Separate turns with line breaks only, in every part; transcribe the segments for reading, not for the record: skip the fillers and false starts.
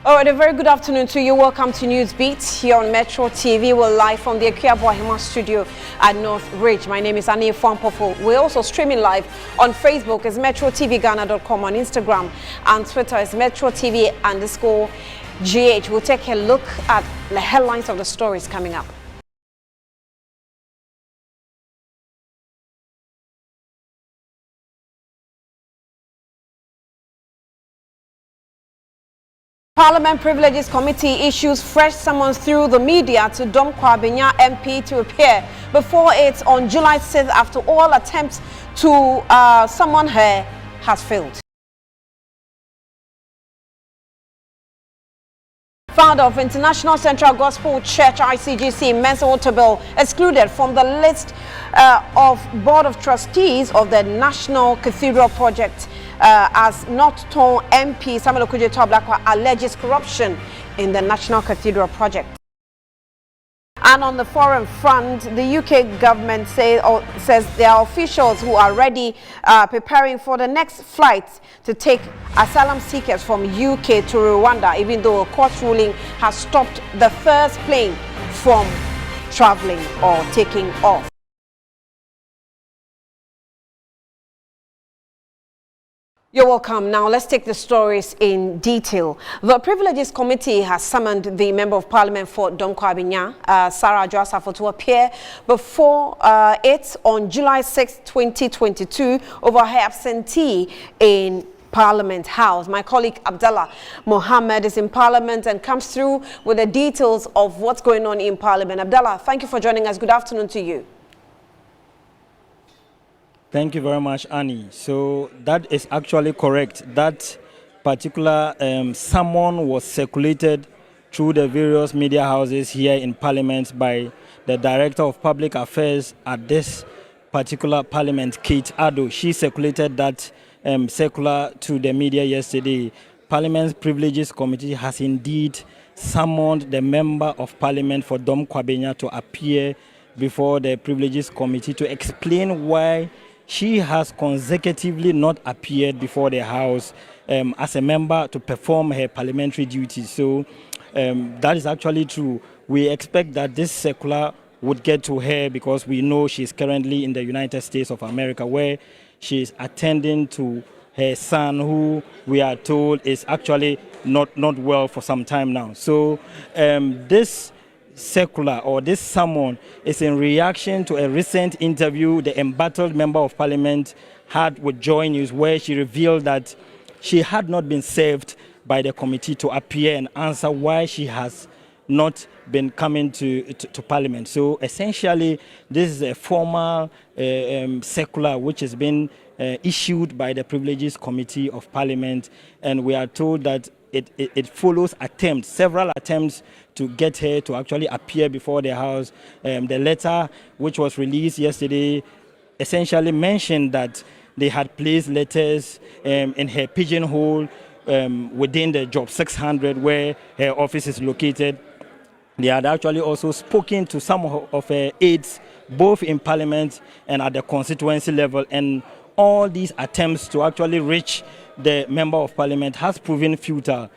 All right, a very good afternoon to you. Welcome to Newsbeat here on Metro TV. We're live from the Akiaboahima studio at North Ridge. My name is Annie Fwampofo. We're also streaming live on Facebook as MetroTVGhana.com, on Instagram and Twitter as MetroTV_GH. We'll take a look at the headlines of the stories coming up. Parliament Privileges Committee issues fresh summons through the media to Dom Kwabenya MP to appear before it on July 6th after all attempts to summon her has failed. Founder of International Central Gospel Church ICGC, Mensa Otabil, excluded from the list of Board of Trustees of the National Cathedral Project as North Tongue MP Samuel Okudzeto Ablakwa alleges corruption in the National Cathedral Project. And on the foreign front, the UK government says there are officials who are ready preparing for the next flight to take asylum seekers from UK to Rwanda, even though a court ruling has stopped the first plane from traveling or taking off. You're welcome. Now let's take the stories in detail. The Privileges Committee has summoned the Member of Parliament for Dom Kwabenya, Sarah Adwoa-Sarfo, to appear before it on July 6, 2022 over her absentee in Parliament House. My colleague Abdallah Mohammed is in Parliament and comes through with the details of what's going on in Parliament. Abdallah, thank you for joining us. Good afternoon to you.
Thank you very much, Annie. So that is actually correct. That particular summon was circulated through the various media houses here in Parliament by the Director of Public Affairs at this particular Parliament, Kate Addo. She circulated that circular to the media yesterday. Parliament's Privileges Committee has indeed summoned the Member of Parliament for Dom Kwabenya to appear before the Privileges Committee to explain why she has consecutively not appeared before the House as a member to perform her parliamentary duties. So that is actually true. We expect that this circular would get to her because we know she's currently in the United States of America, where she's attending to her son, who we are told is actually not well for some time now. So this circular or this summon is in reaction to a recent interview the embattled Member of Parliament had with Joy News, where she revealed that she had not been served by the committee to appear and answer why she has not been coming to Parliament. So essentially, this is a formal circular which has been issued by the Privileges Committee of Parliament, and we are told that it follows several attempts to get her to actually appear before the House. The letter which was released yesterday essentially mentioned that they had placed letters in her pigeonhole within the Job 600 where her office is located. They had actually also spoken to some of her aides, both in Parliament and at the constituency level, and all these attempts to actually reach the Member of Parliament has proven futile.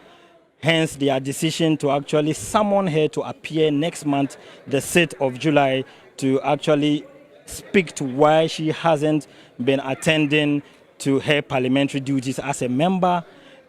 Hence, their decision to actually summon her to appear next month, the 6th of July, to actually speak to why she hasn't been attending to her parliamentary duties as a Member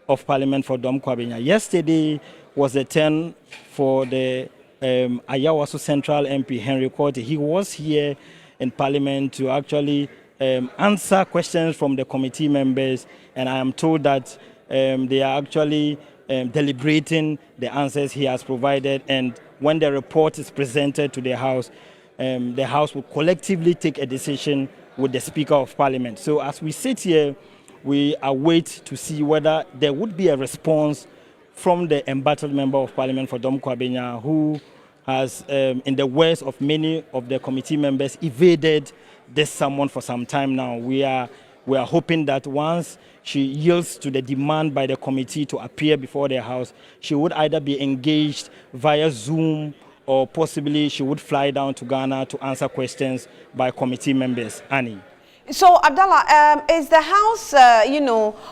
of Parliament for Dom Kwabenya. Yesterday was the turn for the Ayawaso Central MP, Henry Quartey. He was here in Parliament to actually answer questions from the committee members, and I am told that they are actually deliberating the answers he has provided, and when the report is presented to the House will collectively take a decision with the Speaker of Parliament. So as we sit here, we await to see whether there would be a response from the embattled Member of Parliament for Dom Kwabenya, who has, in the words of many of the committee members, evaded this summon for some time now. We are hoping that once she yields to the demand by the committee to appear before the House, she would either be engaged via Zoom or possibly she would fly down to Ghana to answer questions by committee members. Annie.
So, Abdallah, is the House,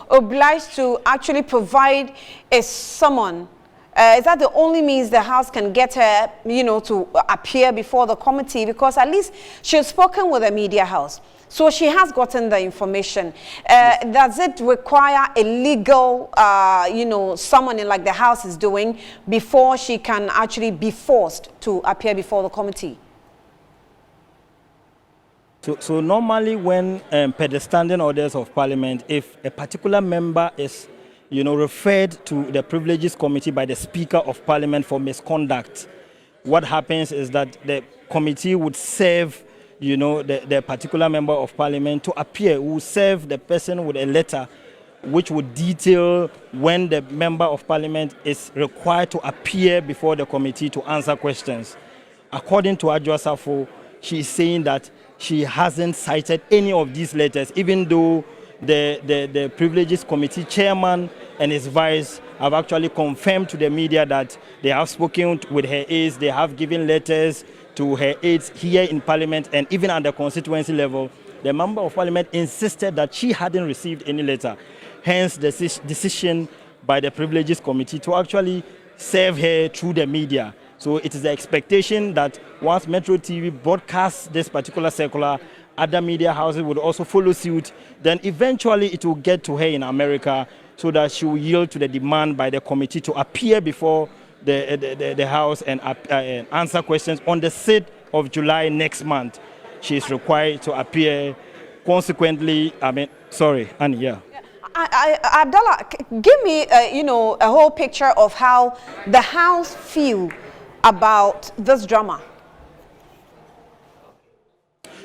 obliged to actually provide a summon Is that the only means the House can get her, you know, to appear before the committee? Because at least she's spoken with the media house. So she has gotten the information. Does it require a legal, you know, summoning like the House is doing before she can actually be forced to appear before the committee?
So normally when per the standing orders of Parliament, if a particular member is, you know, referred to the Privileges Committee by the Speaker of Parliament for misconduct, what happens is that the committee would serve, you know, the particular member of Parliament to appear, will serve the person with a letter which would detail when the member of Parliament is required to appear before the committee to answer questions. According to Adwoa Safo, she is saying that she hasn't cited any of these letters, even though the Privileges Committee chairman and his vice have actually confirmed to the media that they have spoken with her aides, they have given letters to her aides here in Parliament, and even at the constituency level, the member of Parliament insisted that she hadn't received any letter. Hence, the decision by the Privileges Committee to actually serve her through the media. So it is the expectation that once Metro TV broadcasts this particular circular, other media houses would also follow suit. Then eventually it will get to her in America so that she will yield to the demand by the committee to appear before the House and answer questions on the 6th of July next month. She is required to appear. Consequently, Annie, yeah.
Abdallah, give me, you know, a whole picture of how the House feel about this drama.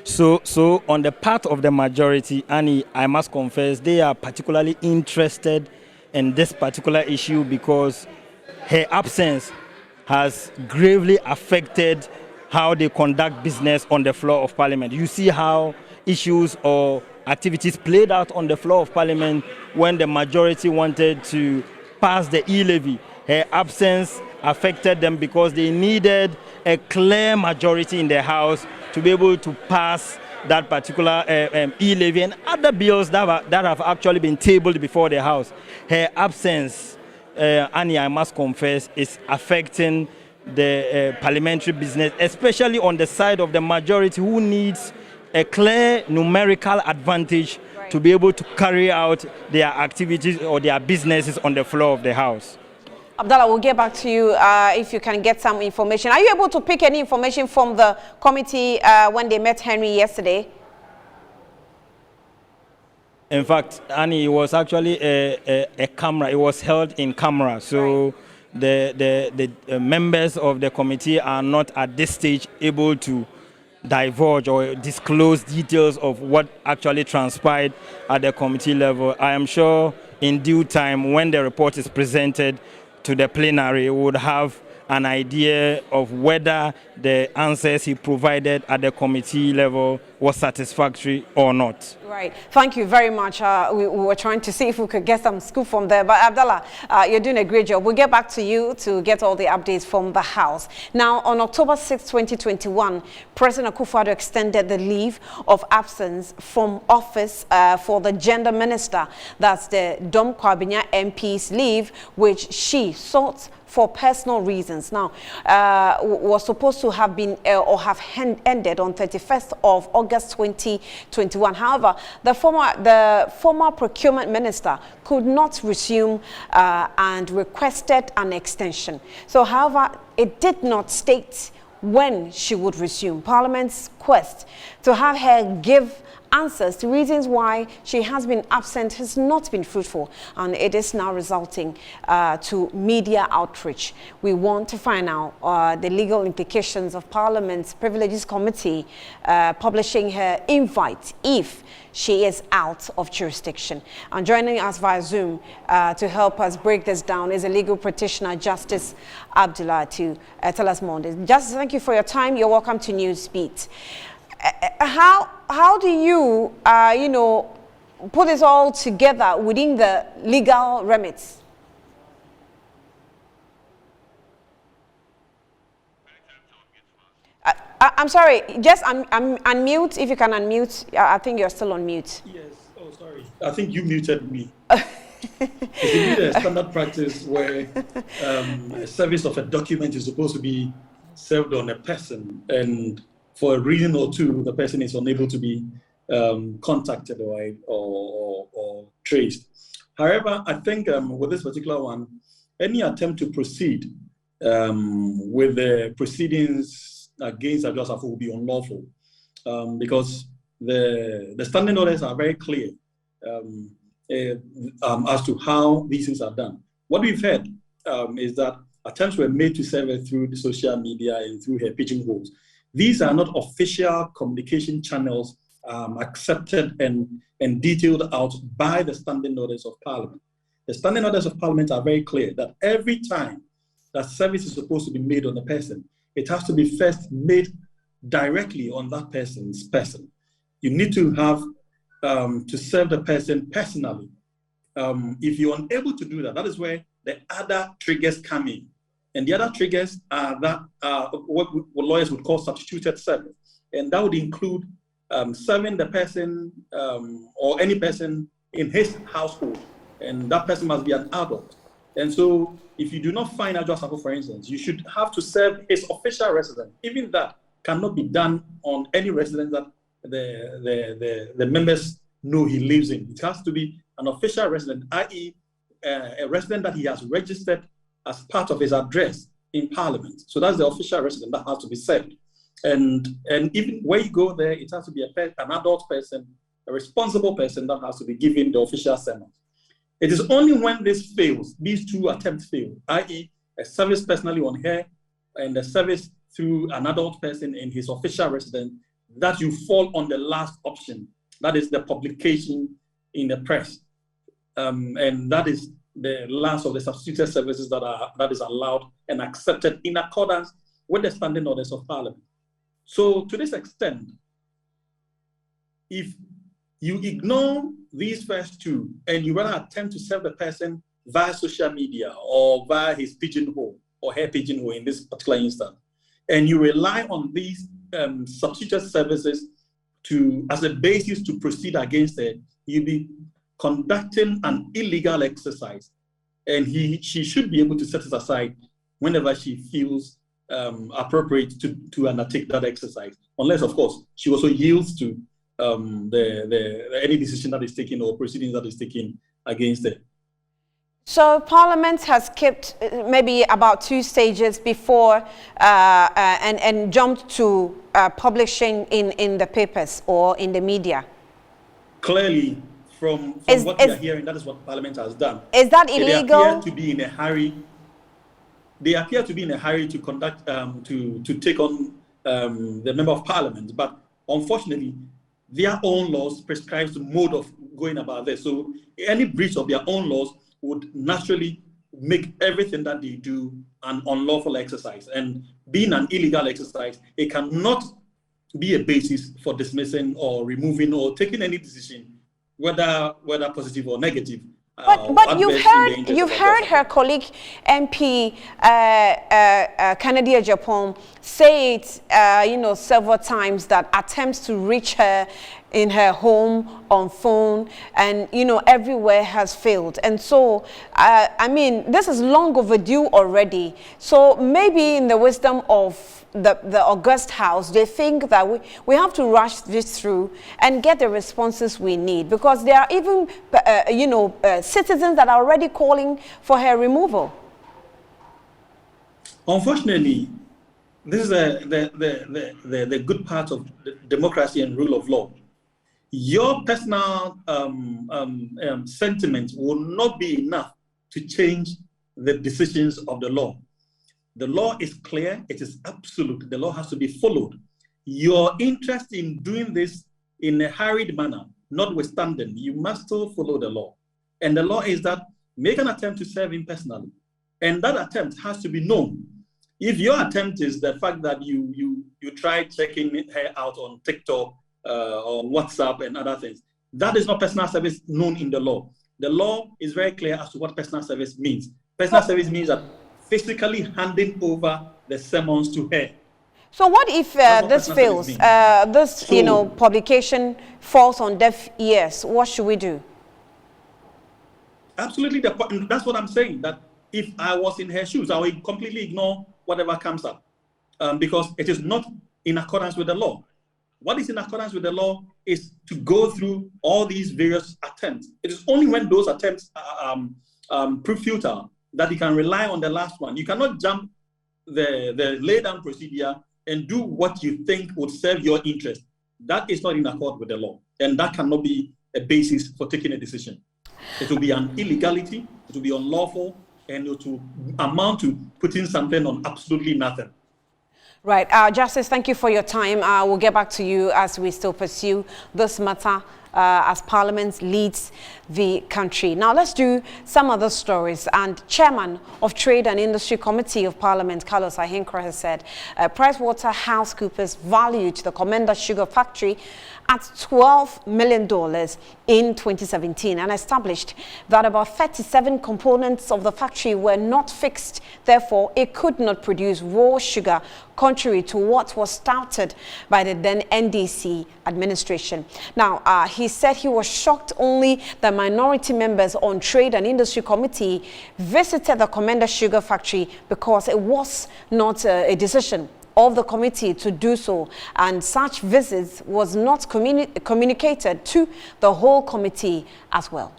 So on the part of the majority, Annie, I must confess, they are particularly interested in this particular issue because her absence has gravely affected how they conduct business on the floor of Parliament. You see how issues or activities played out on the floor of Parliament when the majority wanted to pass the e-levy. Her absence affected them because they needed a clear majority in the House to be able to pass that particular e-levy and other bills that have actually been tabled before the House. Her absence, Annie, I must confess, is affecting the parliamentary business, especially on the side of the majority who needs a clear numerical advantage to be able to carry out their activities or their businesses on the floor of the House.
Abdallah, we'll get back to you if you can get some information. Are you able to pick any information from the committee when they met Henry yesterday?
In fact, Annie, it was actually a camera. It was held in camera. So right. the members of the committee are not at this stage able to divulge or disclose details of what actually transpired at the committee level. I am sure in due time, when the report is presented to the plenary, we would have an idea of whether the answers he provided at the committee level was satisfactory or not.
Right. Thank you very much. We were trying to see if we could get some scoop from there. But Abdallah, you're doing a great job. We'll get back to you to get all the updates from the House. Now, on October 6, 2021, President Akufo-Addo extended the leave of absence from office for the gender minister. That's the Dom Kwabena MP's leave, which she sought for personal reasons. Now, was supposed to have been or have ended on 31st of August 2021. However, the former procurement minister could not resume and requested an extension. So, however, it did not state when she would resume. Parliament's quest to have her give answers to reasons why she has been absent has not been fruitful, and it is now resulting to media outreach. We want to find out the legal implications of Parliament's Privileges Committee publishing her invite if she is out of jurisdiction. And joining us via Zoom to help us break this down is a legal practitioner, Justice Abdullah, to tell us more. Justice, thank you for your time. You're welcome to Newsbeat. How do you, you know, put this all together within the legal remits? I'm sorry, just unmute, if you can unmute. I think you're still on mute.
Yes, oh sorry. I think you muted me. It's indeed a standard practice where a service of a document is supposed to be served on a person, and for a reason or two, the person is unable to be contacted or traced. However, I think with this particular one, any attempt to proceed with the proceedings against Adwoa Safo will be unlawful, because the standing orders are very clear as to how these things are done. What we've heard is that attempts were made to serve her through the social media and through her pigeonholes. These are not official communication channels accepted and detailed out by the standing orders of Parliament. The standing orders of Parliament are very clear that every time that service is supposed to be made on a person, it has to be first made directly on that person's person. You need to have to serve the person personally. If you're unable to do that, that is where the other triggers come in. And the other triggers are what lawyers would call substituted service. And that would include serving the person or any person in his household. And that person must be an adult. And so if you do not find Adwoa Safo, for instance, you should have to serve his official resident. Even that cannot be done on any residence that the members know he lives in. It has to be an official resident, i.e. a resident that he has registered as part of his address in Parliament. So that's the official resident that has to be served. And even when you go there, it has to be an adult person, a responsible person that has to be given the official sermon. It is only when this fails, these two attempts fail, i.e. a service personally on her and a service through an adult person in his official residence, that you fall on the last option. That is the publication in the press. And that is the last of the substituted services that is allowed and accepted in accordance with the standing orders of Parliament. So to this extent, if you ignore these first two and you rather attempt to serve the person via social media or via his pigeonhole or her pigeonhole in this particular instance, and you rely on these substituted services as a basis to proceed against it, you'll be conducting an illegal exercise, and she should be able to set it aside whenever she feels appropriate to undertake that exercise, unless, of course, she also yields to any decision that is taken or proceedings that is taken against it.
So Parliament has skipped maybe about 2 stages before and jumped to publishing in the papers or in the media.
Clearly, from what we are hearing, that is what Parliament has done.
Is that illegal?
They appear to be in a hurry. They appear to be in a hurry to conduct to take on the member of Parliament, but unfortunately, their own laws prescribe the mode of going about this. So any breach of their own laws would naturally make everything that they do an unlawful exercise. And being an illegal exercise, it cannot be a basis for dismissing or removing or taking any decision, whether positive or negative.
But you've heard her colleague MP Kennedy Agyapong say it several times, that attempts to reach her in her home, on phone, and everywhere has failed. And so I mean, this is long overdue already. So maybe in the wisdom of the August House, they think that we have to rush this through and get the responses we need, because there are even citizens that are already calling for her removal.
Unfortunately, this is the good part of democracy and rule of law. Your personal sentiment will not be enough to change the decisions of the law. The law is clear, it is absolute, the law has to be followed. Your interest in doing this in a hurried manner, notwithstanding, you must still follow the law. And the law is that make an attempt to serve him personally. And that attempt has to be known. If your attempt is the fact that you try checking her out on TikTok, on WhatsApp and other things, that is not personal service known in the law. The law is very clear as to what personal service means. Personal service means that physically handing over the sermons to her.
So what if this fails? Publication falls on deaf ears? What should we do?
Absolutely. That's what I'm saying, that if I was in her shoes, I would completely ignore whatever comes up because it is not in accordance with the law. What is in accordance with the law is to go through all these various attempts. It is only when those attempts prove futile that you can rely on the last one. You cannot jump the lay-down procedure and do what you think would serve your interest. That is not in accord with the law, and that cannot be a basis for taking a decision. It will be an illegality, it will be unlawful, and it will amount to putting something on absolutely nothing.
Right. Justice, thank you for your time. We'll get back to you as we still pursue this matter as Parliament leads the country. Now, let's do some other stories. And Chairman of Trade and Industry Committee of Parliament, Carlos Ahenkro, has said PricewaterhouseCoopers valued the Comenda Sugar Factory at $12 million in 2017 and established that about 37 components of the factory were not fixed. Therefore, it could not produce raw sugar, contrary to what was touted by the then NDC administration. Now, he said he was shocked only that minority members on Trade and Industry Committee visited the Comenda Sugar Factory because it was not a decision of the committee to do so, and such visits was not communicated to the whole committee as well.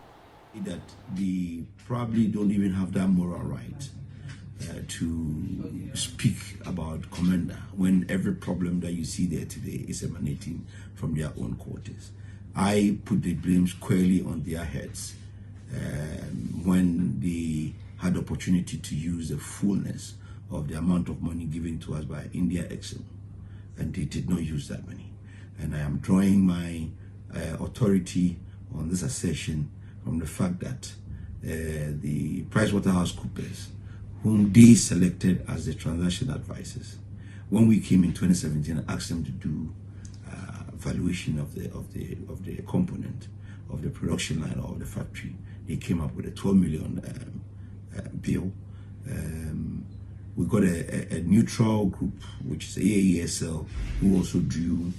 That they probably don't even have that moral right to speak about Comenda when every problem that you see there today is emanating from their own quarters. I put the blame squarely on their heads when they had the opportunity to use the fullness of the amount of money given to us by India Excel, and they did not use that money. And I am drawing my authority on this assertion from the fact that the PricewaterhouseCoopers, whom they selected as the transaction advisors, when we came in 2017 and asked them to do valuation of the component of the production line of the factory, they came up with a 12 million bill. We got a neutral group, which is AAESL, who also drew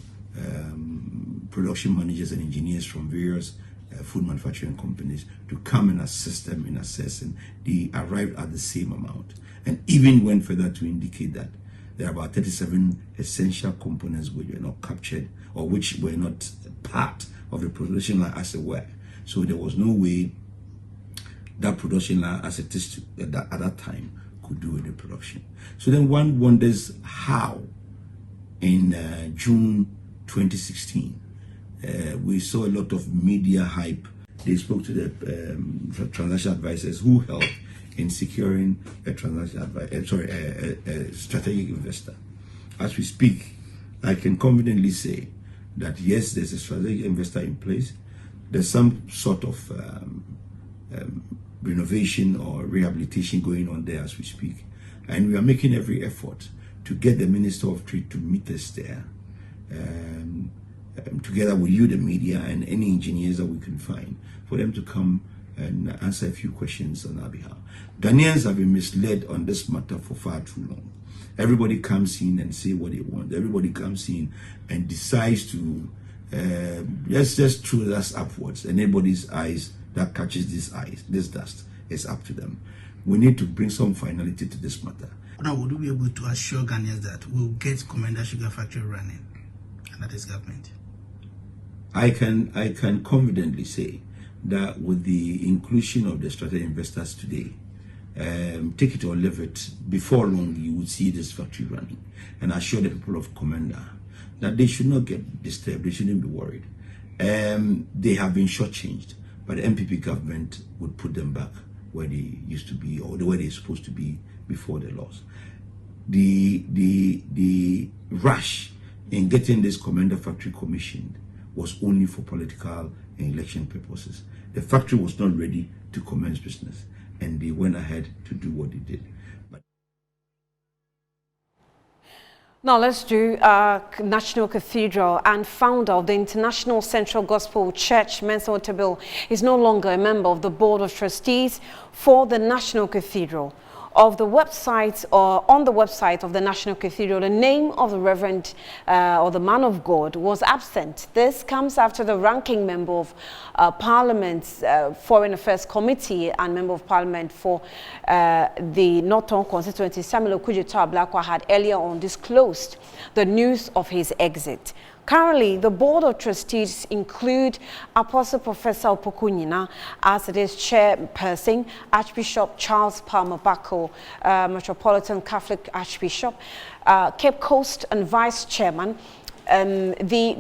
production managers and engineers from various food manufacturing companies to come and assist them in assessing. They arrived at the same amount, and even went further to indicate that there are about 37 essential components which were not captured or which were not part of the production line as it were. So there was no way that production line as it is at that time could do with the production. So then one wonders how in June 2016 we saw a lot of media hype. They spoke to the transaction advisors who helped in securing a transaction a strategic investor. As we speak, I can confidently say that yes, there's a strategic investor in place. There's some sort of renovation or rehabilitation going on there as we speak, and we are making every effort to get the Minister of Trade to meet us there, together with you, the media, and any engineers that we can find, for them to come and answer a few questions on our behalf. Ghanaians have been misled on this matter for far too long. Everybody comes in and say what they want. Everybody comes in and decides to just throw us upwards, and anybody's eyes that catches this dust is up to them. We need to bring some finality to this matter.
Now, would you be able to assure Ghanaians that we'll get Comenda Sugar Factory running, and that is government?
I can confidently say that with the inclusion of the strategic investors today, take it or leave it, before long you will see this factory running. And I assure the people of Comenda that they should not get disturbed, they shouldn't be worried. They have been shortchanged, but the MPP government would put them back where they used to be, or where they're supposed to be before the loss. The rush in getting this Comenda factory commissioned was only for political and election purposes. The factory was not ready to commence business, and they went ahead to do what they did.
Now let's do National Cathedral, and founder of the International Central Gospel Church, Mensah Otabil, is no longer a member of the Board of Trustees for the National Cathedral. of the website or on the website of the National Cathedral, the name of the Reverend or the man of God was absent. This comes after the ranking member of Parliament's Foreign Affairs Committee and member of Parliament for the Norton constituency, Samuel Okudzeto Ablakwa, had earlier on disclosed the news of his exit. Currently, the Board of Trustees include Apostle Professor Opoku-Nyina as it is chairperson, Archbishop Charles Palmer Bako, Metropolitan Catholic Archbishop, Cape Coast and Vice Chairman, the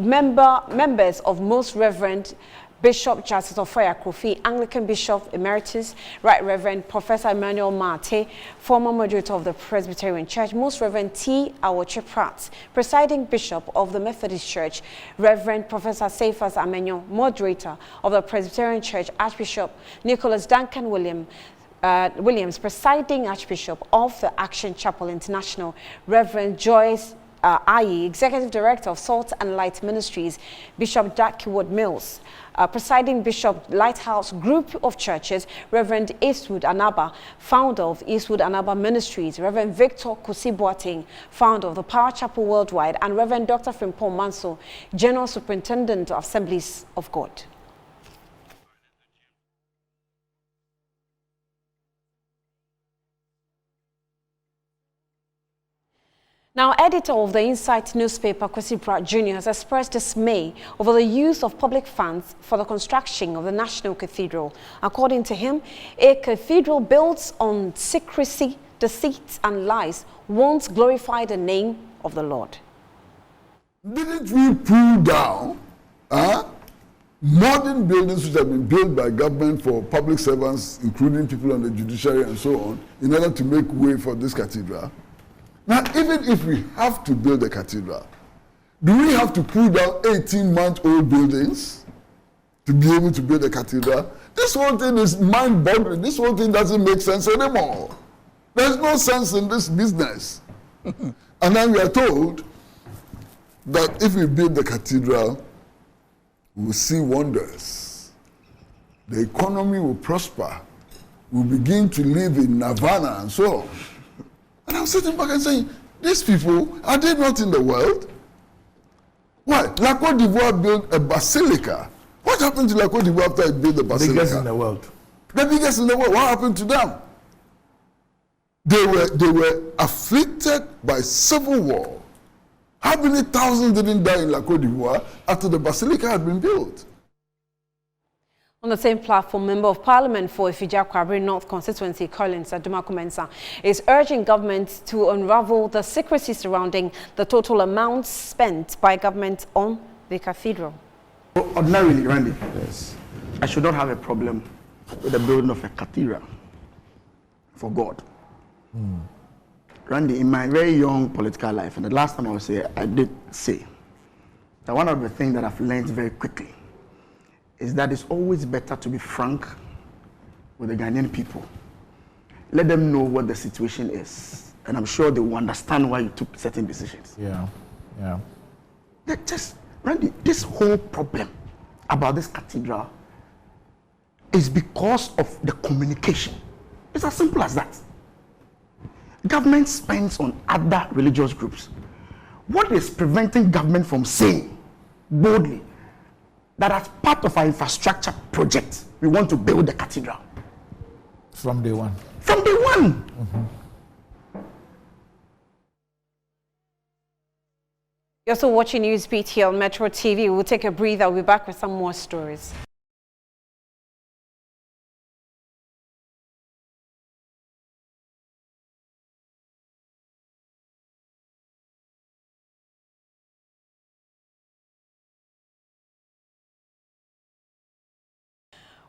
members of Most Reverend Bishop Justice Ofoya Kofi, Anglican Bishop Emeritus, Right Reverend Professor Emmanuel Mate, former moderator of the Presbyterian Church, Most Reverend T. Awoche Pratt, presiding Bishop of the Methodist Church, Reverend Professor Cephas Amenyo, moderator of the Presbyterian Church, Archbishop Nicholas Duncan Williams, presiding Archbishop of the Action Chapel International, Reverend Joyce Ayi, Executive Director of Salt and Light Ministries, Bishop Jackie Ward Mills, presiding Bishop Lighthouse Group of Churches, Reverend Eastwood Anaba, founder of Eastwood Anaba Ministries, Reverend Victor Kusi-Boateng, founder of the Power Chapel Worldwide, and Reverend Dr. Frimpong Manso, General Superintendent of Assemblies of God. Now, editor of the Insight newspaper, Kwesi Pratt Jr., has expressed dismay over the use of public funds for the construction of the National Cathedral. According to him, a cathedral built on secrecy, deceit, and lies won't glorify the name of the Lord.
Didn't we pull down modern buildings which have been built by government for public servants, including people on the judiciary and so on, in order to make way for this cathedral? Now, even if we have to build a cathedral, do we have to pull down 18-month-old buildings to be able to build a cathedral? This whole thing is mind-boggling. This whole thing doesn't make sense anymore. There's no sense in this business. And then we are told that if we build the cathedral, we will see wonders. The economy will prosper. We'll begin to live in nirvana and so on. And I'm sitting back and saying, these people, are they not in the world? Why? La Côte d'Ivoire built a basilica. What happened to La Côte d'Ivoire after it built the basilica?
The biggest in the world.
The biggest in the world. What happened to them? They were afflicted by civil war. How many thousands didn't die in La Côte d'Ivoire after the basilica had been built?
On the same platform, Member of Parliament for Ifija-Kwabri North Constituency, Collins Adumaku-Mensah, is urging government to unravel the secrecy surrounding the total amounts spent by government on the cathedral.
Ordinarily, Randy, yes, I should not have a problem with the building of a cathedral for God. Randy, in my very young political life, and the last time I was here, I did say that one of the things that I've learned very quickly is that it's always better to be frank with the Ghanaian people. Let them know what the situation is, and I'm sure they will understand why you took certain decisions.
Yeah.
Randy, this whole problem about this cathedral is because of the communication. It's as simple as that. Government spends on other religious groups. What is preventing government from saying boldly that as part of our infrastructure project, we want to build the cathedral?
From day one.
From day one.
Mm-hmm.
You're also watching Newsbeat here on Metro TV. We'll take a breather. I'll be back with some more stories.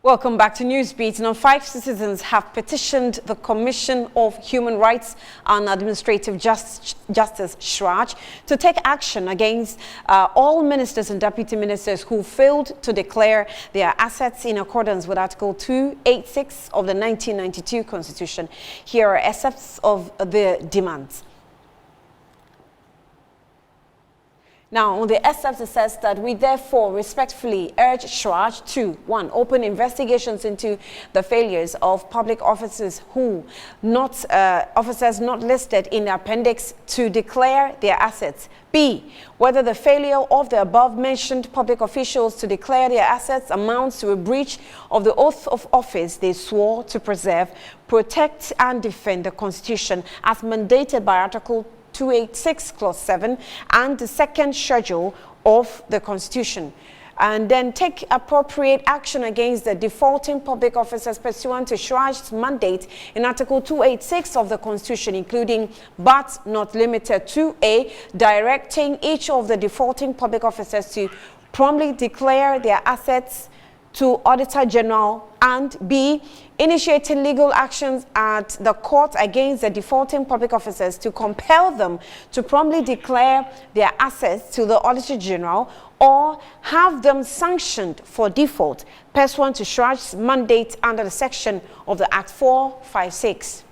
Welcome back to Newsbeat. Now, 5 citizens have petitioned the Commission of Human Rights and Administrative Justice, SHRAJ, to take action against all ministers and deputy ministers who failed to declare their assets in accordance with Article 286 of the 1992 Constitution. Here are excerpts of the demands. Now, on the excerpt, it says that we therefore respectfully urge Shraj to, 1, open investigations into the failures of public officers officers not listed in the appendix to declare their assets. B, whether the failure of the above-mentioned public officials to declare their assets amounts to a breach of the oath of office they swore to preserve, protect, and defend the Constitution as mandated by Article 286 Clause 7 and the second schedule of the Constitution, and then take appropriate action against the defaulting public officers pursuant to Shraj's mandate in Article 286 of the Constitution, including but not limited to A, directing each of the defaulting public officers to promptly declare their assets to Auditor General, and B, initiating legal actions at the court against the defaulting public officers to compel them to promptly declare their assets to the Auditor General or have them sanctioned for default pursuant to Shraj's mandate under the section of the Act 456.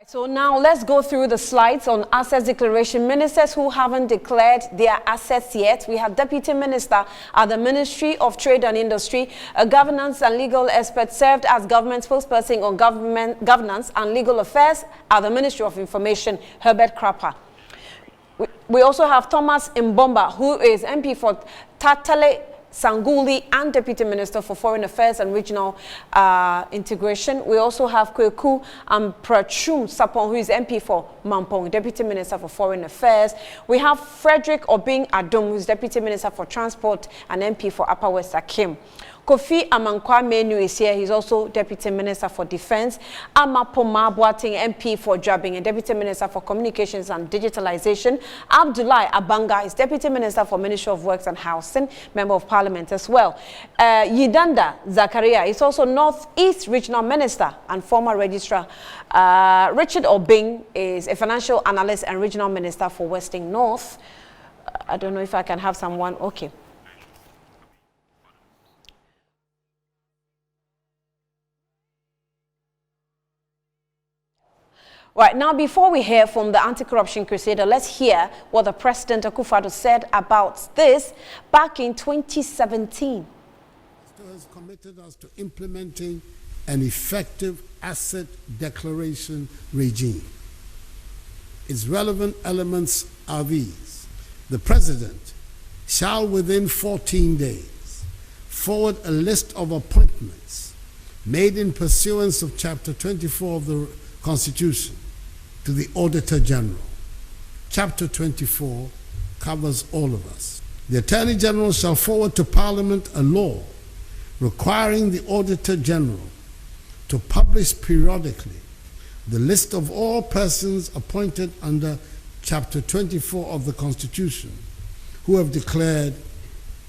So now let's go through the slides on assets declaration. Ministers who haven't declared their assets yet. We have Deputy Minister at the Ministry of Trade and Industry, a governance and legal expert served as government spokesperson on governance and legal affairs at the Ministry of Information, Herbert Krapper. We also have Thomas Mbomba, who is MP for Tatale Sanguli and Deputy Minister for Foreign Affairs and Regional Integration. We also have Kweku Prachum Sapon, who is MP for Mampong, Deputy Minister for Foreign Affairs. We have Frederick Obing Adom, who is Deputy Minister for Transport and MP for Upper West Akim. Kofi Amankwa Menu is here. He's also Deputy Minister for Defense. Amapoma Boateng, MP for Jabing and Deputy Minister for Communications and Digitalization. Abdullahi Abanga is Deputy Minister for Ministry of Works and Housing, Member of Parliament as well. Yidanda Zakaria is also Northeast Regional Minister and former Registrar. Richard Obing is a Financial Analyst and Regional Minister for Western North. I don't know if I can have someone. Okay. Right, now before we hear from the anti-corruption crusader, let's hear what the President Akufo-Addo said about this back in 2017.
Has committed us to implementing an effective asset declaration regime. Its relevant elements are these. The President shall within 14 days forward a list of appointments made in pursuance of Chapter 24 of the Constitution to the Auditor General. Chapter 24 covers all of us. The Attorney General shall forward to Parliament a law requiring the Auditor General to publish periodically the list of all persons appointed under Chapter 24 of the Constitution who have declared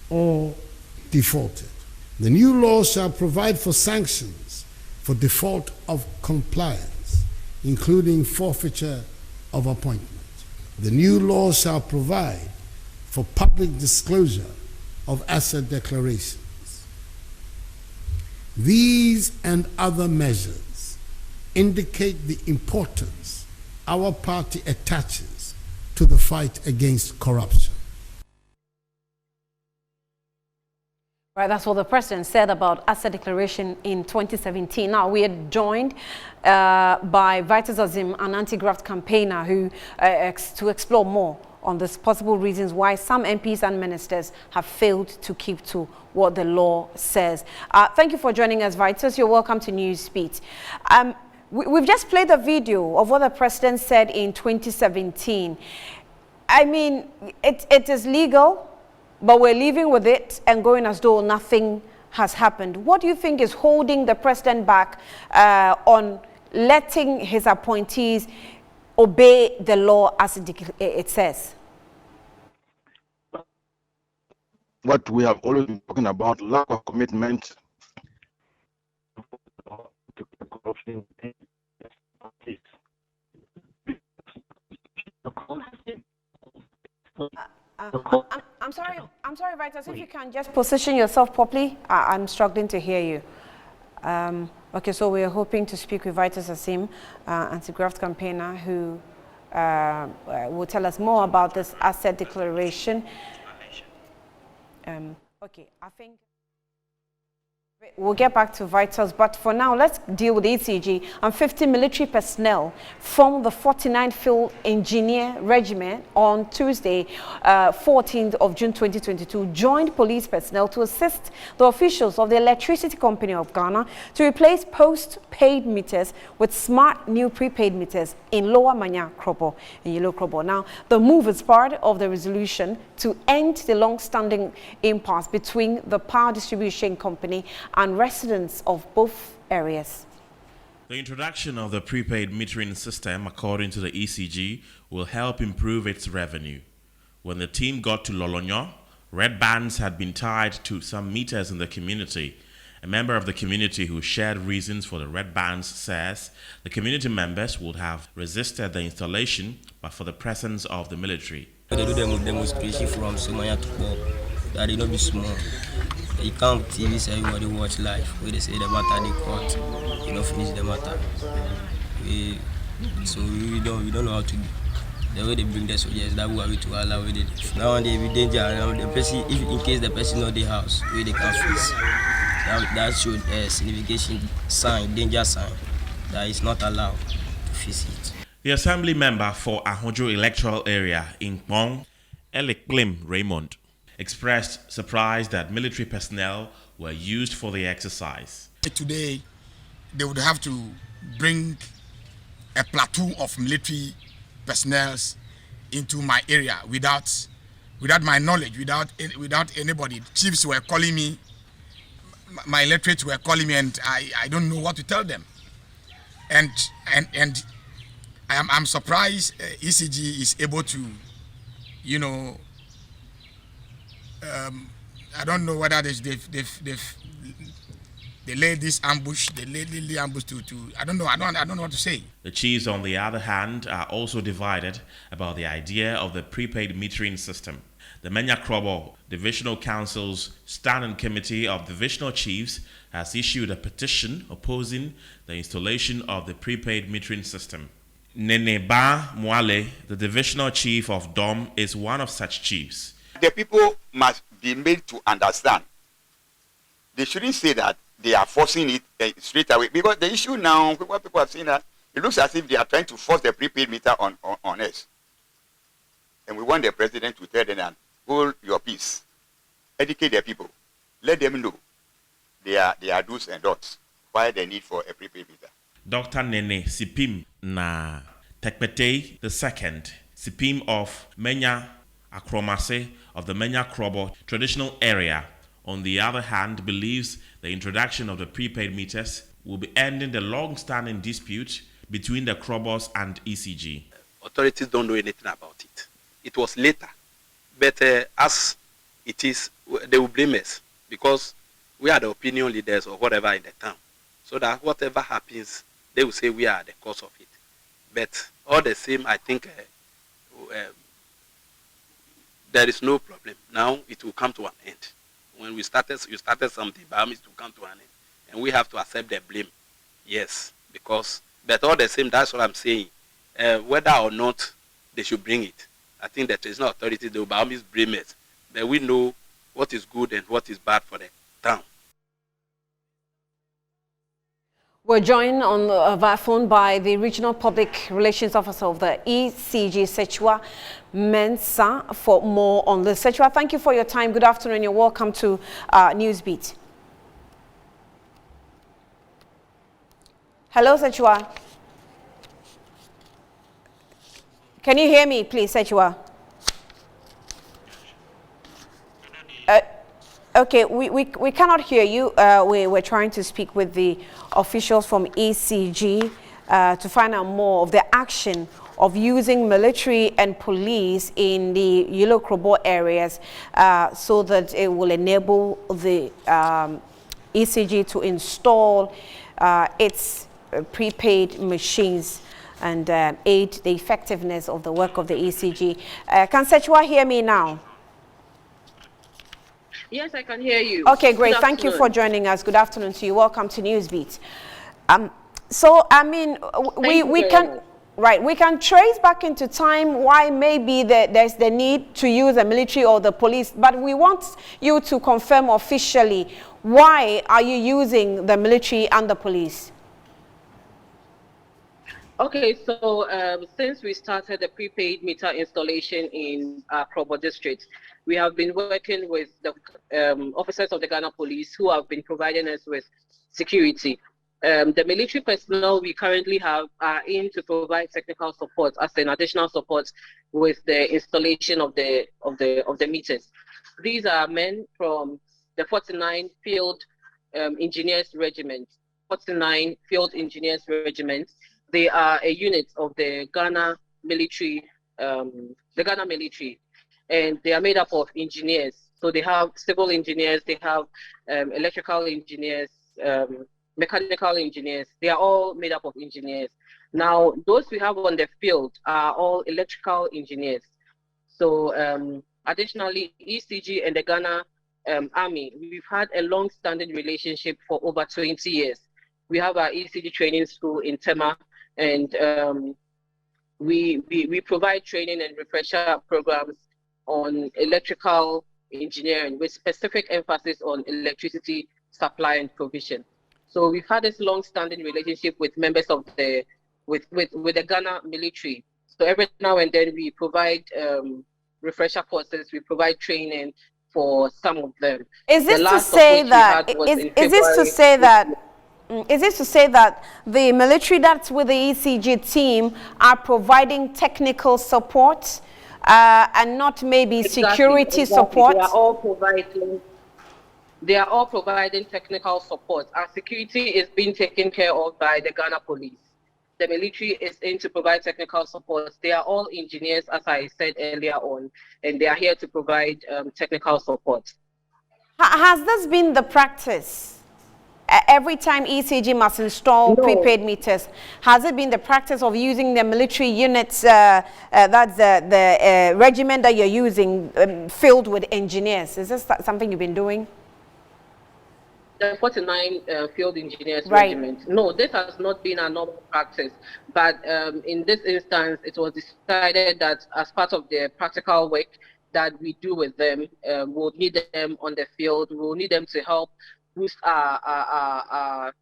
or defaulted. The new law shall provide for sanctions for default of compliance, including forfeiture of appointment. The new law shall provide for public disclosure of asset declarations. These and other measures indicate the importance our party attaches to the fight against corruption.
Right, that's what the President said about asset declaration in 2017. Now, we are joined by Vitus Azim, an anti-graft campaigner, who to explore more on the possible reasons why some MPs and ministers have failed to keep to what the law says. Thank you for joining us, Vitus. You're welcome to Newsbeat. We've just played the video of what the President said in 2017. I mean, it is legal, but we're living with it and going as though nothing has happened. What do you think is holding the President back on letting his appointees obey the law as it says?
What we have always been talking about, lack of commitment to corruption.
I'm sorry, Vitus, if you can just position yourself properly. I'm struggling to hear you. Okay, so we're hoping to speak with Vitus Asim, anti-graft campaigner, who will tell us more about this asset declaration. Okay, I think we'll get back to Vitus, but for now, let's deal with ECG and 50 military personnel from the 49th Field Engineer Regiment on Tuesday, 14th of June 2022, joined police personnel to assist the officials of the Electricity Company of Ghana to replace post-paid meters with smart new prepaid meters in Lower Manya Krobo and Yellow Krobo. Now, the move is part of the resolution to end the long-standing impasse between the power distribution company and residents of both areas.
The introduction of the prepaid metering system, according to the ECG, will help improve its revenue. When the team got to Lolonyo, red bands had been tied to some meters in the community. A member of the community who shared reasons for the red bands says the community members would have resisted the installation but for the presence of the military.
They do them demonstration from Sumaya to Bob. That it not be small. You come TV, say everybody watch live. Where they say the matter they caught, you don't finish the matter. So we don't know how to do. The way they bring the soldiers, that way to allow it. Now and they be danger. The person, if in case the person not the house, where they can face. That should signification sign, danger sign, that is not allowed to face it.
The assembly member for Ahojo electoral area in Kpong, Eleklim Raymond, expressed surprise that military personnel were used for the exercise.
Today, they would have to bring a platoon of military personnel into my area without my knowledge, without anybody. Chiefs were calling me, my electorates were calling me, and I don't know what to tell them. And I'm surprised ECG is able to, you know, I don't know whether they laid this ambush, they laid the ambush to I don't know what to say.
The chiefs, on the other hand, are also divided about the idea of the prepaid metering system. The Menya Krobo Divisional Council's Standing Committee of Divisional Chiefs has issued a petition opposing the installation of the prepaid metering system. Nene Ba Mwale, the Divisional Chief of DOM, is one of such chiefs.
The people must be made to understand. They shouldn't say that they are forcing it straight away, because the issue now, what people have seen, that it looks as if they are trying to force the prepaid meter on us. And we want the president to tell them, hold your peace, educate the people, let them know their do's and don'ts, why the need for a prepaid meter.
Dr. Nene Sipim na Tekpete II, Sipim of Menya Akromase of the Menya Krobo traditional area, on the other hand, believes the introduction of the prepaid meters will be ending the long-standing dispute between the Krobos and ECG.
Authorities don't know anything about it. It was later, but as it is, they will blame us because we are the opinion leaders or whatever in the town. So that whatever happens, they will say we are the cause of it. But all the same, I think there is no problem. Now it will come to an end. When you started something, but it will come to an end. And we have to accept the blame. Yes, because, but all the same, that's what I'm saying. Whether or not they should bring it, I think that traditional authorities, they will by all means blame it. But we know what is good and what is bad for the town.
We're joined on via phone by the Regional Public Relations Officer of the ECG, Sechua Mensah, for more on this. Sechua, thank you for your time. Good afternoon. You're welcome to Newsbeat. Hello, Sechua. Can you hear me, please, Sechua? Okay, we cannot hear you. We're trying to speak with the officials from ECG to find out more of the action of using military and police in the Yellow Krobo areas so that it will enable the ECG to install its prepaid machines and aid the effectiveness of the work of the ECG. Can Sechua hear me now?
Yes, I can hear you.
Okay, great. Thank you for joining us. Good afternoon to you. Welcome to Newsbeat. So, I mean, we can... Right, we can trace back into time why maybe there's the need to use the military or the police, but we want you to confirm officially, why are you using the military and the police?
Okay, so since we started the prepaid meter installation in Krobo district, we have been working with the officers of the Ghana Police who have been providing us with security. The military personnel we currently have are in to provide technical support as an additional support with the installation of the meters. These are men from the 49 Field Engineers Regiment. 49 Field Engineers Regiment. They are a unit of the Ghana military, and they are made up of engineers. So they have civil engineers, they have electrical engineers, mechanical engineers. They are all made up of engineers. Now, those we have on the field are all electrical engineers. So additionally, ECG and the Ghana Army, we've had a long-standing relationship for over 20 years. We have our ECG training school in Tema, and we provide training and refresher programs on electrical engineering with specific emphasis on electricity supply and provision. So we've had this long-standing relationship with members of the with the Ghana military. So every now and then we provide refresher courses, we provide training for some of them.
Is this to say that is this to say that the military that's with the ECG team are providing technical support and not maybe security support?
They are all providing technical support. Our security is being taken care of by the Ghana Police. The military is in to provide technical support. They are all engineers, as I said earlier on, and they are here to provide technical support.
Has this been the practice? Every time ECG must install prepaid meters, has it been the practice of using the military units, that's the regiment that you're using, filled with engineers? Is this something you've been doing?
The 49 Field Engineers Regiment. No, this has not been a normal practice. But in this instance, it was decided that as part of the practical work that we do with them, we'll need them on the field. We'll need them to help boost our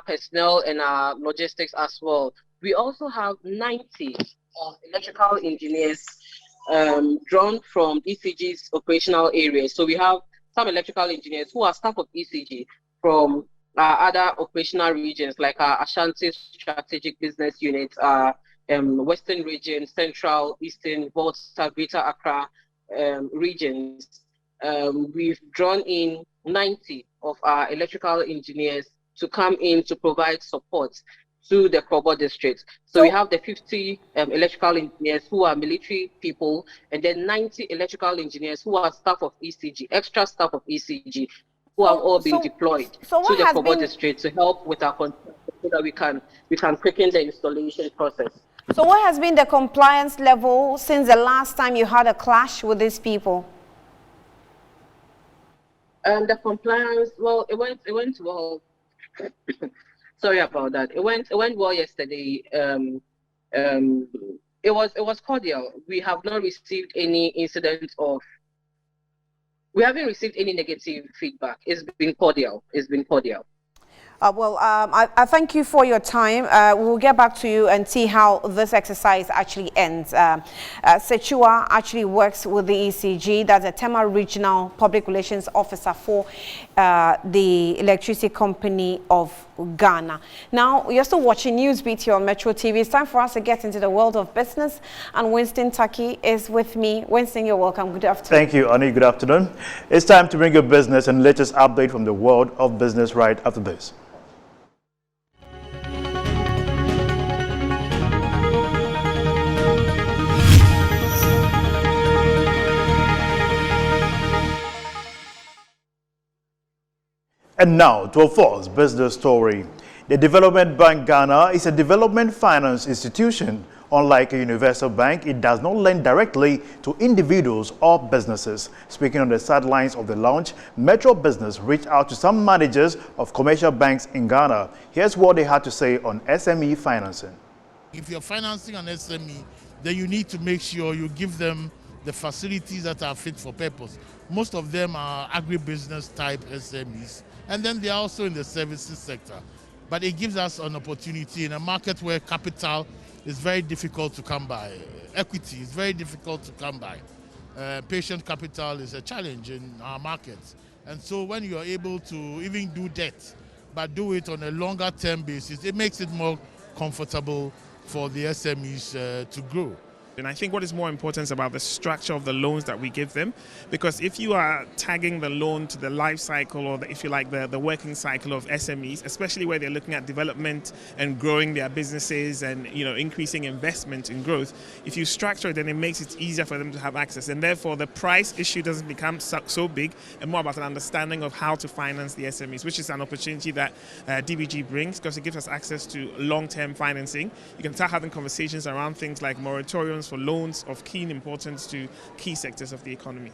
personnel and our logistics as well. We also have 90 electrical engineers drawn from ECG's operational areas. So we have some electrical engineers who are staff of ECG from other operational regions like our Ashanti Strategic Business Unit, Western Region, Central, Eastern, Volta, Greater Accra regions. We've drawn in 90 of our electrical engineers to come in to provide support to the Krobo district. So we have the 50 electrical engineers who are military people, and then 90 electrical engineers who are staff of ECG, extra staff of ECG, who have all been deployed to the Krobo district to help with our contract so that we can quicken the installation process.
So what has been the compliance level since the last time you had a clash with these people?
The compliance, well, it went well. Sorry about that. It went well yesterday. It was cordial. We have not received any incident of. We haven't received any negative feedback. It's been cordial. It's been cordial.
I thank you for your time. We'll get back to you and see how this exercise actually ends. Sechua actually works with the ECG, that's the Tema Regional Public Relations Officer for the Electricity Company of Ghana. Now, you're still watching Newsbeat here on Metro TV. It's time for us to get into the world of business, and Winston Taki is with me. Winston, you're welcome. Good afternoon.
Thank you, Annie. Good afternoon. It's time to bring you business and latest update from the world of business right after this. And now to a false business story. The Development Bank Ghana is a development finance institution Unlike a universal bank, it does not lend directly to individuals or businesses. Speaking on the sidelines of the launch, Metro Business reached out to some managers of commercial banks in Ghana. Here's what they had to say on SME financing.
If you're financing an SME, then you need to make sure you give them the facilities that are fit for purpose. Most of them are agribusiness type SMEs, and then they are also in the services sector. But it gives us an opportunity in a market where capital is very difficult to come by. Equity is very difficult to come by. Patient capital is a challenge in our markets. And so when you are able to even do debt, but do it on a longer term basis, it makes it more comfortable for the SMEs to grow.
And I think what is more important is about the structure of the loans that we give them, because if you are tagging the loan to the life cycle, or if you like the working cycle of SMEs, especially where they're looking at development and growing their businesses and increasing investment in growth, if you structure it, then it makes it easier for them to have access, and therefore the price issue doesn't become so big, and more about an understanding of how to finance the SMEs, which is an opportunity that DBG brings, because it gives us access to long-term financing. You can start having conversations around things like moratoriums for loans of keen importance to key sectors of the economy.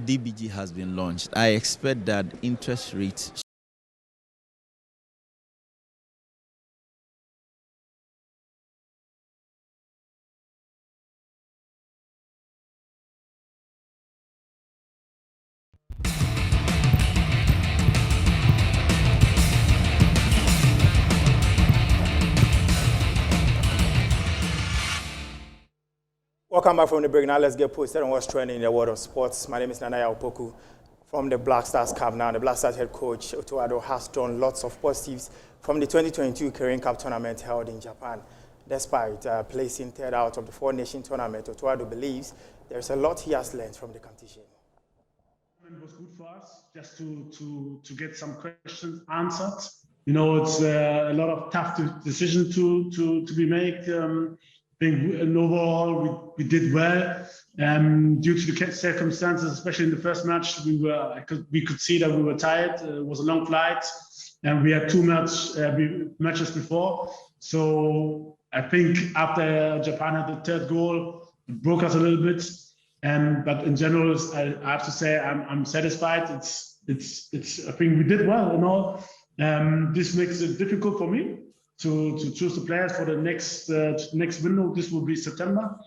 DBG has been launched. I expect that interest rates
Welcome back from the break. Now let's get posted on what's trending in the world of sports. My name is Nanaya Opoku from the Black Stars camp now. The Black Stars head coach Otto Addo has drawn lots of positives from the 2022 Korean Cup tournament held in Japan. Despite placing third out of the Four-Nation tournament, Otto Addo believes there's a lot he has learned from the competition.
It was good for us just to get some questions answered. It's a lot of tough decisions to be made. I think overall we did well. Due to the circumstances, especially in the first match, we could see that we were tired. It was a long flight, and we had two matches before. So I think after Japan had the third goal, it broke us a little bit. But in general, I have to say I'm satisfied. It's I think we did well and all. This makes it difficult for me to choose the players for the next window. This will be September.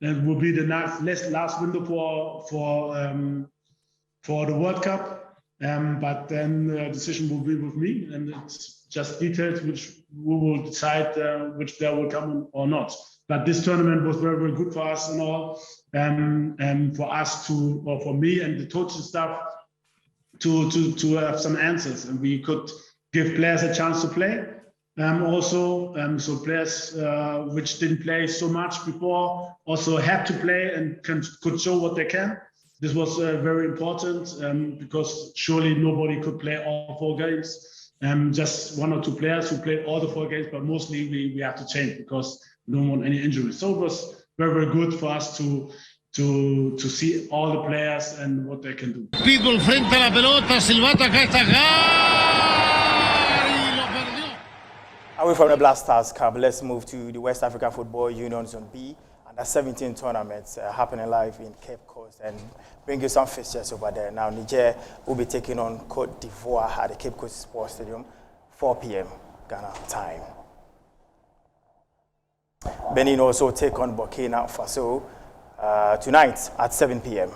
It will be the last window for the World Cup. But then the decision will be with me, and it's just details which we will decide which player will come or not. But this tournament was very, very good for us and all, and for us or for me and the coaching staff to have some answers, and we could give players a chance to play. So players which didn't play so much before also had to play and could show what they can. This was very important because surely nobody could play all 4 games. Just 1 or 2 players who played all the 4 games, but mostly we have to change because we don't want any injuries. So it was very, very good for us to see all the players and what they can do.
People frente a la pelota, silbato acá está.
Away from the Black Stars Cup, let's move to the West African Football Union Zone B under 17 tournaments happening live in Cape Coast, and bring you some fixtures over there. Now, Niger will be taking on Cote d'Ivoire at the Cape Coast Sports Stadium, 4 p.m. Ghana time. Benin also take on Burkina Faso tonight at 7 p.m.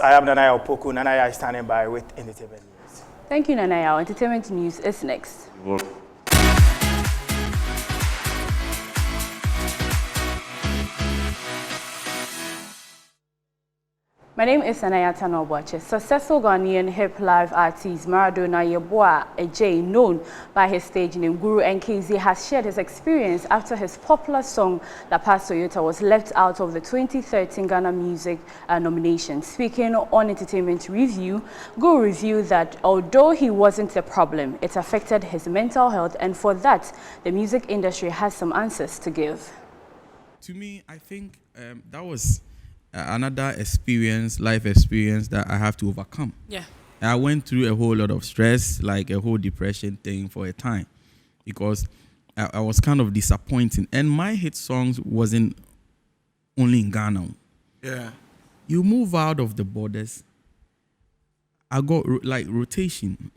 I am Nanaya Opoku. Nanaya is standing by with entertainment news.
Thank you, Nanaya. Entertainment news is next. My name is Anaya Tanobwache. Successful Ghanaian hip live artist Maradona Yeboah Ejay, known by his stage name Guru NKZ, has shared his experience after his popular song La Paz Toyota was left out of the 2013 Ghana Music nomination. Speaking on Entertainment Review, Guru revealed that although he wasn't a problem, it affected his mental health, and for that, the music industry has some answers to give.
To me, I think that was another life experience that I have to overcome.
Yeah.
I went through a whole lot of stress, like a whole depression thing for a time, because I was kind of disappointing. And my hit songs wasn't only in Ghana.
Yeah.
You move out of the borders, I got like rotation.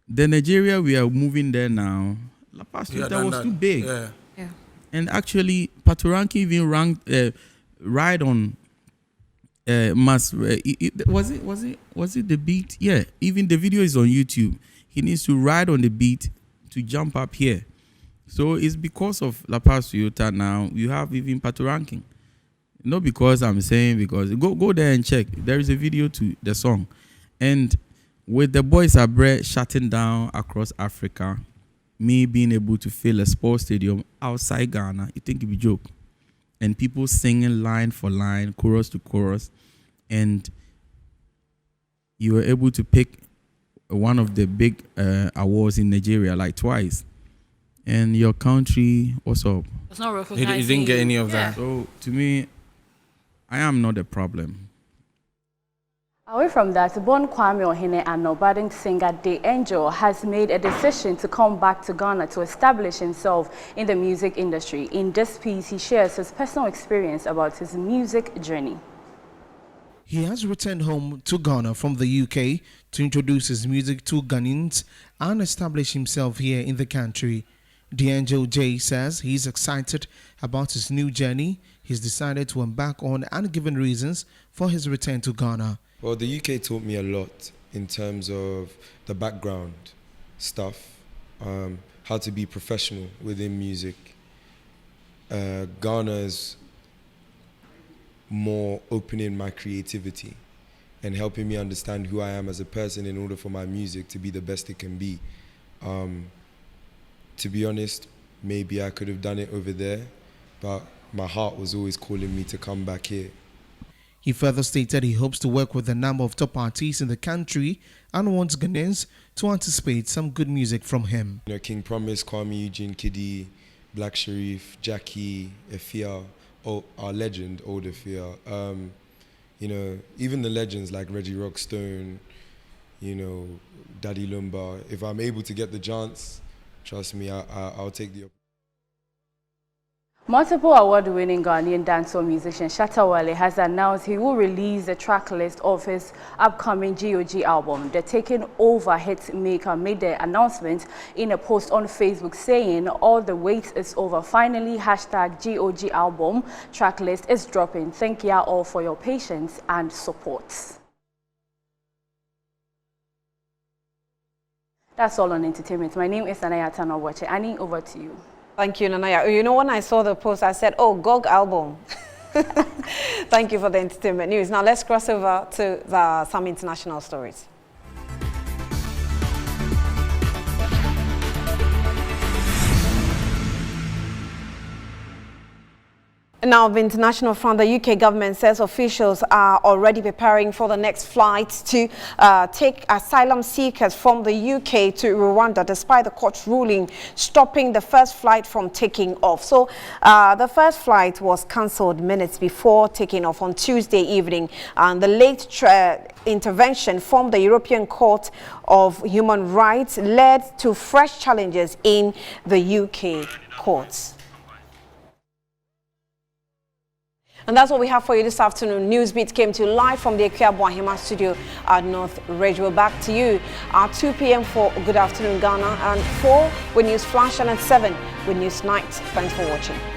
The Nigeria we are moving there now, La Paz that was too big.
Yeah.
Yeah.
And actually, Patoranking even ranked ride on was it the beat? Yeah, even the video is on YouTube. He needs to ride on the beat to jump up here. So it's because of La Paz Toyota now you have even Patoranking. Not because I'm saying, because go there and check. There is a video to the song. And with the Boys Abre shutting down across Africa, me being able to fill a sports stadium outside Ghana, you think it'd be a joke. And people singing line for line, chorus to chorus. And you were able to pick one of the big awards in Nigeria, like twice. And your country, what's up?
It's not recognizing.
He didn't get any of that.
So to me, I am not a problem.
Away from that, Bon Kwame Ohene and budding singer The Angel has made a decision to come back to Ghana to establish himself in the music industry. In this piece, he shares his personal experience about his music journey.
He has returned home to Ghana from the UK to introduce his music to Ghanaians and establish himself here in the country. The Angel J says he's excited about his new journey he's decided to embark on and given reasons for his return to Ghana.
Well, the UK taught me a lot in terms of the background stuff, how to be professional within music. Ghana is more opening my creativity and helping me understand who I am as a person in order for my music to be the best it can be. To be honest, maybe I could have done it over there, but my heart was always calling me to come back here.
He further stated he hopes to work with a number of top artists in the country and wants Ghanaians to anticipate some good music from him.
You know, King Promise, Kwame Eugene, Kiddy, Black Sharif, Jackie, Efia, our legend, Old Efia. You know, even the legends like Reggie Rockstone, you know, Daddy Lumba. If I'm able to get the chance, trust me, I'll take the opportunity.
Multiple award-winning Ghanaian dancehall musician Shatta Wale has announced he will release the track list of his upcoming GOG album. The Taking Over hit maker made the announcement in a post on Facebook saying, "All the wait is over. Finally, #GOG album track list is dropping. Thank you all for your patience and support." That's all on entertainment. My name is Nanaya Tanowache. Annie, over to you.
Thank you, Nanaya. You know, when I saw the post, I said, oh, GOG album. Thank you for the entertainment news. Now let's cross over to some international stories. Now, the international front, the UK government says officials are already preparing for the next flight to take asylum seekers from the UK to Rwanda, despite the court's ruling stopping the first flight from taking off. So the first flight was cancelled minutes before taking off on Tuesday evening, and the late intervention from the European Court of Human Rights led to fresh challenges in the UK courts. And that's what we have for you this afternoon. Newsbeat came to you live from the Akua Boahima studio at North Ridge. We're back to you at 2 p.m. for Good Afternoon Ghana, and 4 with News Flash, and at 7 with News Night. Thanks for watching.